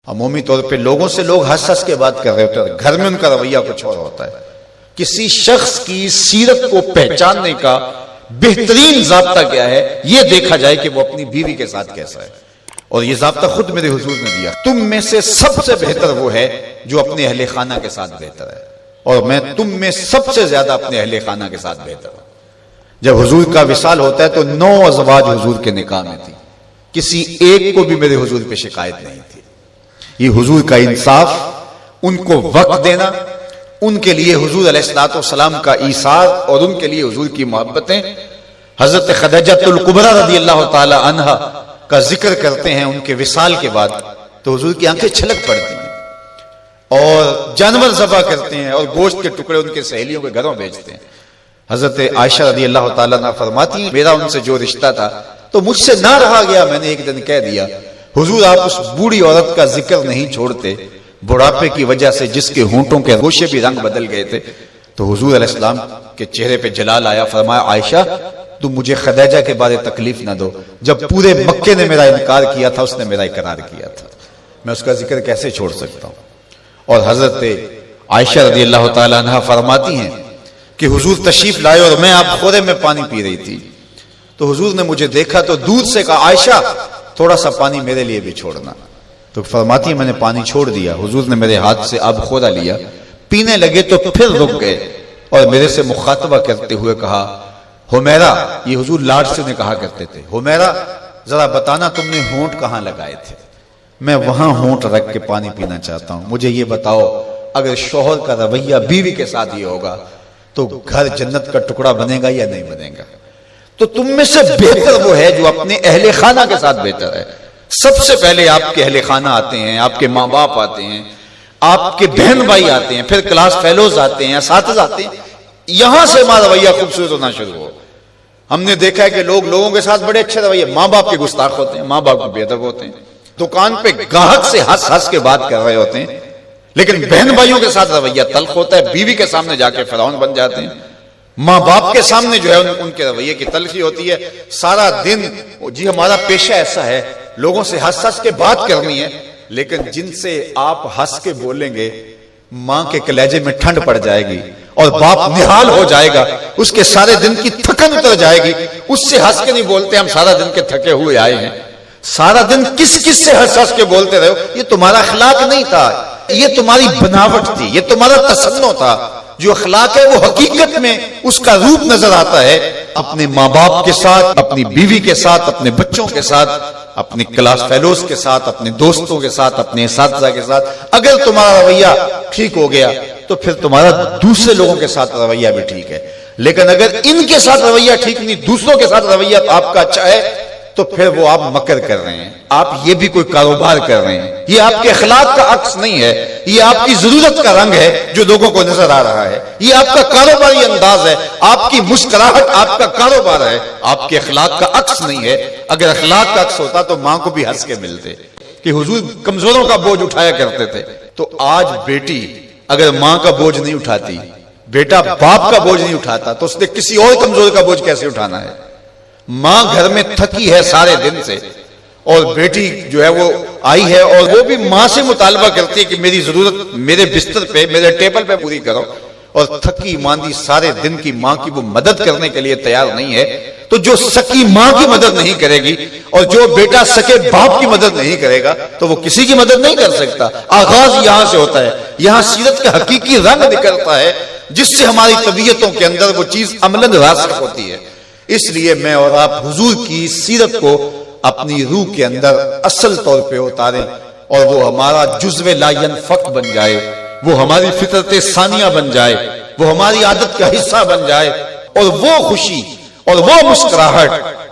عمومی طور پہ لوگوں سے لوگ ہنس ہنس کے بات کر رہے ہوتے ہیں، گھر میں ان کا رویہ کچھ اور ہوتا ہے۔ کسی شخص کی سیرت کو پہچاننے کا بہترین ضابطہ کیا ہے، یہ دیکھا جائے کہ وہ اپنی بیوی کے ساتھ کیسا ہے، اور یہ ضابطہ خود میرے حضور نے دیا۔ تم میں سے سب سے بہتر وہ ہے جو اپنے اہل خانہ کے ساتھ بہتر ہے، اور میں تم میں سب سے زیادہ اپنے اہل خانہ کے ساتھ بہتر ہوں۔ جب حضور کا وصال ہوتا ہے تو 9 ازواج حضور کے نکاح میں تھی، کسی ایک کو بھی میرے حضور پہ شکایت نہیں تھی۔ یہ حضور کا انصاف، ان کو وقت دینا، ان کے لیے حضور علیہ الصلوۃ والسلام کا ایثار اور ان کے لیے حضور کی محبتیں۔ حضرت خدیجہ الکبریٰ رضی اللہ تعالی عنہا کا ذکر کرتے ہیں ان کے وصال کے بعد تو حضور کی آنکھیں چھلک پڑتی ہیں، اور جانور ذبح کرتے ہیں اور گوشت کے ٹکڑے ان کے سہیلیوں کے گھروں بھیجتے ہیں۔ حضرت عائشہ رضی اللہ تعالیٰ عنہ فرماتی ہیں میرا ان سے جو رشتہ تھا تو مجھ سے نہ رہا گیا، میں نے ایک دن کہہ دیا حضور آپ اس بوڑھی عورت کا ذکر نہیں چھوڑتے، بڑھاپے کی وجہ سے جس کے ہونٹوں کے گوشے بھی رنگ بدل گئے تھے۔ تو حضور علیہ السلام کے چہرے پہ جلال آیا، فرمایا عائشہ تم مجھے خدیجہ کے بارے تکلیف نہ دو، جب پورے مکے نے میرا انکار کیا تھا اس نے میرا اقرار کیا تھا، میں اس کا ذکر کیسے چھوڑ سکتا ہوں۔ اور حضرت عائشہ رضی اللہ تعالی عنہا فرماتی ہیں کہ حضور تشریف لائے اور میں آپ خورے میں پانی پی رہی تھی، تو حضور نے مجھے دیکھا تو دودھ سے کہا عائشہ تھوڑا سا پانی میرے لیے بھی چھوڑنا، تو فرماتی ہے میں نے پانی چھوڑ دیا، حضور نے میرے ہاتھ سے اب خورا لیا، پینے لگے تو پھر رک گئے اور میرے سے مخاطبہ کرتے ہوئے کہا حمیرہ، یہ حضور لاڈ سے نے کہا کرتے تھے، حمیرہ ذرا بتانا تم نے ہونٹ کہاں لگائے تھے، میں وہاں ہونٹ رکھ کے پانی پینا چاہتا ہوں، مجھے یہ بتاؤ اگر شوہر کا رویہ بیوی کے ساتھ یہ ہوگا تو گھر جنت کا ٹکڑا بنے گا یا نہیں بنے گا؟ تو تم میں سے بہتر وہ ہے جو اپنے اہل خانہ کے ساتھ بہتر ہے۔ سب سے پہلے آپ کے اہل خانہ آتے ہیں، آپ کے ماں باپ آتے ہیں، آپ کے بہن بھائی آتے ہیں، پھر کلاس فیلوز آتے ہیں، اساتذہ آتے ہیں، یہاں سے ہمارا رویہ خوبصورت ہونا شروع ہو۔ ہم نے دیکھا ہے کہ لوگوں کے ساتھ بڑے اچھے رویے، ماں باپ کے گستاخ ہوتے ہیں، ماں باپ کے بے ادب ہوتے ہیں، دکان پہ گاہک سے ہنس ہنس کے بات کر رہے ہوتے ہیں، لیکن بہن بھائیوں کے ساتھ رویہ تلخ ہوتا ہے، بیوی کے سامنے جا کے فرعون بن جاتے ہیں، ماں باپ کے سامنے جو ہے ان کے رویے کی تلخی ہوتی ہے۔ سارا دن جی ہمارا پیشہ ایسا ہے لوگوں سے ہنس ہنس کے بات کرنی ہے، لیکن جن سے آپ ہنس کے بولیں گے ماں کے کلیجے میں ٹھنڈ پڑ جائے گی اور باپ نہال ہو جائے گا، اس کے سارے دن کی تھکن اتر جائے گی، اس سے ہنس کے نہیں بولتے ہم سارا دن کے تھکے ہوئے آئے ہیں، سارا دن کس کس سے ہنس ہنس کے بولتے رہے ہو، یہ تمہارا اخلاق نہیں تھا، یہ تمہاری بناوٹ تھی، یہ تمہارا تصنع تھا۔ جو اخلاق ہے وہ حقیقت میں اس کا روپ نظر آتا ہے اپنے ماں باپ کے ساتھ، اپنی بیوی کے ساتھ، اپنے بچوں کے ساتھ، اپنے کلاس فیلوز کے ساتھ، اپنے دوستوں کے ساتھ، اپنے اساتذہ کے ساتھ۔ اگر تمہارا رویہ ٹھیک ہو گیا تو پھر تمہارا دوسرے لوگوں کے ساتھ رویہ بھی ٹھیک ہے، لیکن اگر ان کے ساتھ رویہ ٹھیک نہیں، دوسروں کے ساتھ رویہ آپ کا اچھا ہے تو پھر وہ آپ مکر کر رہے ہیں، آپ یہ بھی کوئی کاروبار کر رہے ہیں، یہ آپ کے اخلاق کا عکس نہیں ہے، یہ آپ کی ضرورت کا رنگ ہے جو لوگوں کو نظر آ رہا ہے، یہ آپ کا کاروباری انداز ہے، آپ کی مسکراہٹ آپ کا کاروبار ہے، آپ کے اخلاق کا عکس نہیں ہے۔ اگر اخلاق کا عکس ہوتا تو ماں کو بھی ہنس کے ملتے کہ حضور کمزوروں کا بوجھ اٹھایا کرتے تھے، تو آج بیٹی اگر ماں کا بوجھ نہیں اٹھاتی، بیٹا باپ کا بوجھ نہیں اٹھاتا تو اس نے کسی اور کمزور کا بوجھ کیسے اٹھانا ہے؟ ماں گھر میں تھکی ہے سارے دن سے اور بیٹی جو ہے وہ آئی ہے اور وہ بھی ماں سے مطالبہ کرتی ہے کہ میری ضرورت میرے بستر پہ، میرے ٹیبل پہ پوری کرو، اور تھکی ماندی سارے دن کی ماں کی وہ مدد کرنے کے لیے تیار نہیں ہے، تو جو سکی ماں کی مدد نہیں کرے گی اور جو بیٹا سکے باپ کی مدد نہیں کرے گا تو وہ کسی کی مدد نہیں کر سکتا۔ آغاز یہاں سے ہوتا ہے، یہاں سیرت کا حقیقی رنگ نکلتا ہے جس سے ہماری طبیعتوں کے اندر وہ چیز عملاً راسخ ہوتی ہے۔ اس لیے میں اور آپ حضور کی سیرت کو اپنی روح کے اندر اصل طور پہ اتاریں اور وہ ہمارا جزو لا ينفک بن جائے، وہ ہماری فطرت ثانیہ بن جائے، وہ ہماری عادت کا حصہ بن جائے، اور وہ خوشی اور وہ مسکراہٹ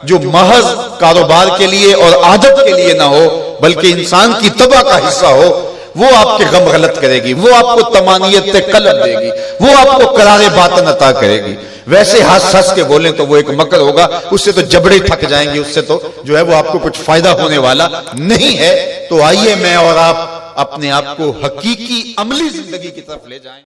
جو محض کاروبار کے لیے اور عادت کے لیے نہ ہو بلکہ انسان کی طبع کا حصہ ہو، وہ آپ کے غم غلط کرے گی، وہ آپ کو طمانیت قلب دے گی، وہ آپ کو قرار باطن عطا کرے گی۔ ویسے ہنس ہنس کے بولیں تو وہ ایک مکر ہوگا، اس سے تو جبڑے تھک جائیں گے، اس سے تو جو ہے وہ آپ کو کچھ فائدہ ہونے والا نہیں ہے۔ تو آئیے میں اور آپ اپنے آپ کو حقیقی عملی زندگی کی طرف لے جائیں۔